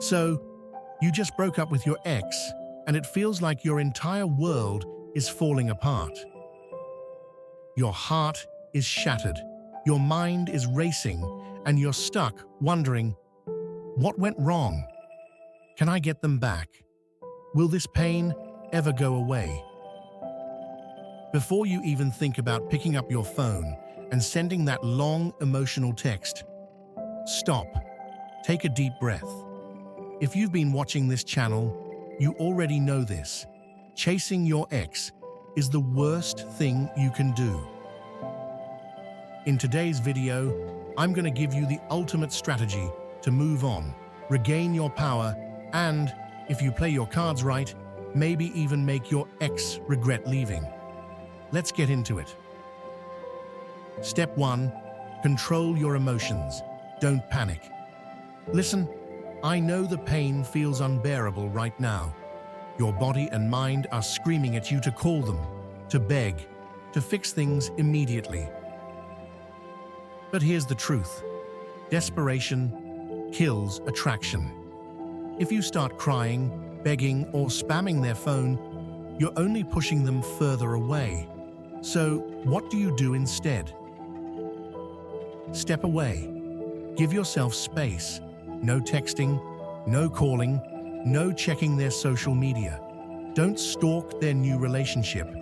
So, you just broke up with your ex, and it feels like your entire world is falling apart. Your heart is shattered, your mind is racing, and you're stuck wondering, what went wrong? Can I get them back? Will this pain ever go away? Before you even think about picking up your phone and sending that long emotional text, stop. Take a deep breath. If you've been watching this channel, you already know this. Chasing your ex is the worst thing you can do. In today's video, I'm going to give you the ultimate strategy to move on, regain your power, and, if you play your cards right, maybe even make your ex regret leaving. Let's get into it. Step 1. Control your emotions. Don't panic. Listen, I know the pain feels unbearable right now. Your body and mind are screaming at you to call them, to beg, to fix things immediately. But here's the truth. Desperation kills attraction. If you start crying, begging, or spamming their phone, you're only pushing them further away. So, what do you do instead? Step away. Give yourself space. No texting, no calling, no checking their social media. Don't stalk their new relationship,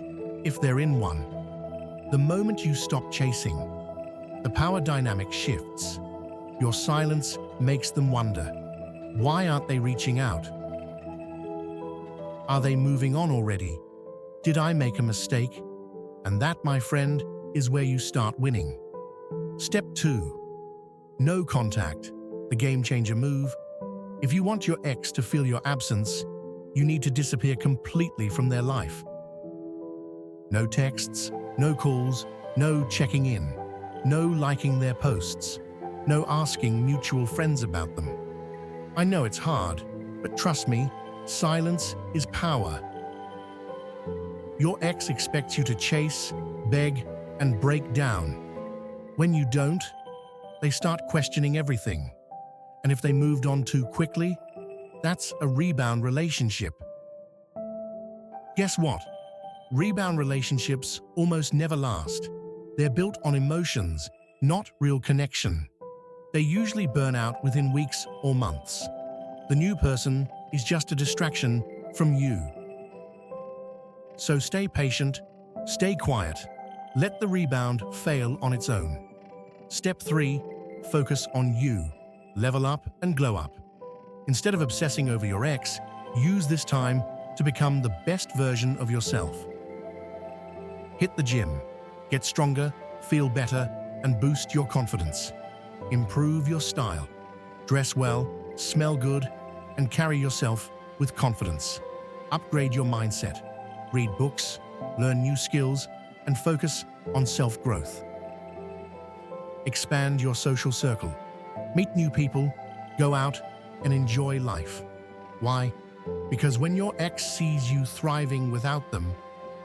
if they're in one. The moment you stop chasing, the power dynamic shifts. Your silence makes them wonder, why aren't they reaching out? Are they moving on already? Did I make a mistake? And that, my friend, is where you start winning. Step 2. No contact. The game changer move. If you want your ex to feel your absence, you need to disappear completely from their life. No texts, no calls, no checking in, no liking their posts, no asking mutual friends about them. I know it's hard, but trust me, silence is power. Your ex expects you to chase, beg, and break down. When you don't, they start questioning everything. And if they moved on too quickly, that's a rebound relationship. Guess what? Rebound relationships almost never last. They're built on emotions, not real connection. They usually burn out within weeks or months. The new person is just a distraction from you. So stay patient, stay quiet, let the rebound fail on its own. Step 3. Focus on you. Level up and glow up. Instead of obsessing over your ex, use this time to become the best version of yourself. Hit the gym, get stronger, feel better, and boost your confidence. Improve your style. Dress well, smell good, and carry yourself with confidence. Upgrade your mindset. Read books, learn new skills, and focus on self-growth. Expand your social circle. Meet new people, go out, and enjoy life. Why? Because when your ex sees you thriving without them,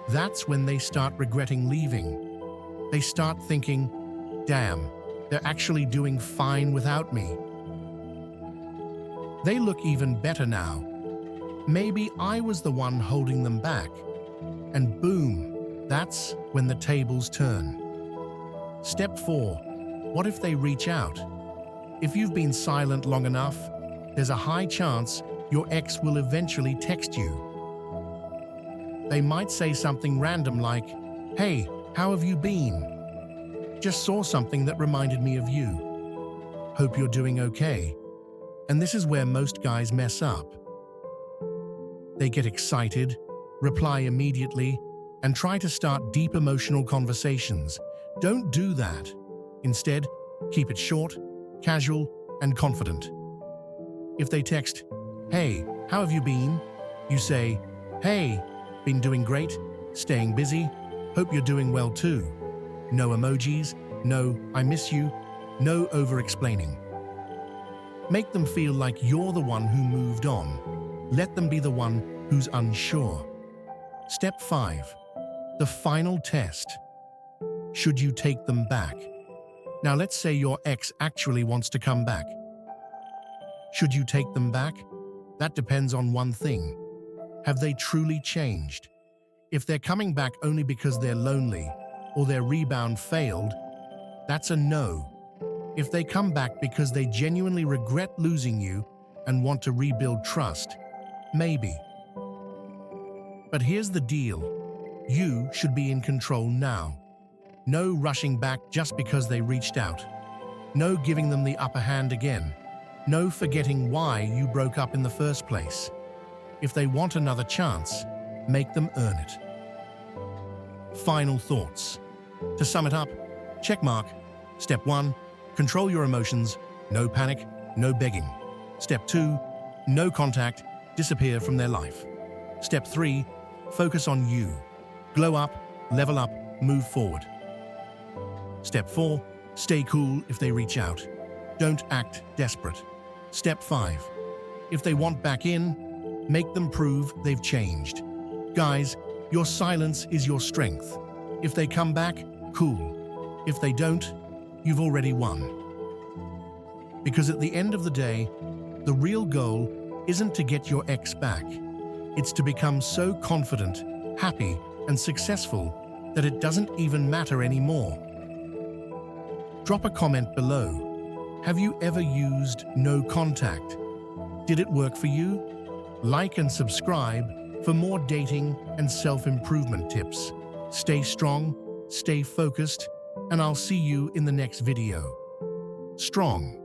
that's when they start regretting leaving. They start thinking, damn, they're actually doing fine without me. They look even better now. Maybe I was the one holding them back. And boom, that's when the tables turn. Step 4. What if they reach out? If you've been silent long enough, there's a high chance your ex will eventually text you. They might say something random like, "Hey, how have you been? Just saw something that reminded me of you. Hope you're doing okay." And this is where most guys mess up. They get excited, reply immediately, and try to start deep emotional conversations. Don't do that. Instead, keep it short, casual, and confident. If they text, "Hey, how have you been?" you say, "Hey, been doing great, staying busy, hope you're doing well too." No emojis, no "I miss you," no over-explaining. Make them feel like you're the one who moved on. Let them be the one who's unsure. Step 5. The final test. Should you take them back? Now let's say your ex actually wants to come back. Should you take them back? That depends on one thing. Have they truly changed? If they're coming back only because they're lonely or their rebound failed, that's a no. If they come back because they genuinely regret losing you and want to rebuild trust, maybe. But here's the deal. You should be in control now. No rushing back just because they reached out. No giving them the upper hand again. No forgetting why you broke up in the first place. If they want another chance, make them earn it. Final thoughts. To sum it up, checkmark. Step 1, control your emotions. No panic, no begging. Step 2, no contact, disappear from their life. Step 3, focus on you. Glow up, level up, move forward. Step 4, stay cool if they reach out. Don't act desperate. Step 5, if they want back in, make them prove they've changed. Guys, your silence is your strength. If they come back, cool. If they don't, you've already won. Because at the end of the day, the real goal isn't to get your ex back. It's to become so confident, happy, and successful that it doesn't even matter anymore. Drop a comment below. Have you ever used no contact? Did it work for you? Like and subscribe for more dating and self-improvement tips. Stay strong, stay focused, and I'll see you in the next video. Strong.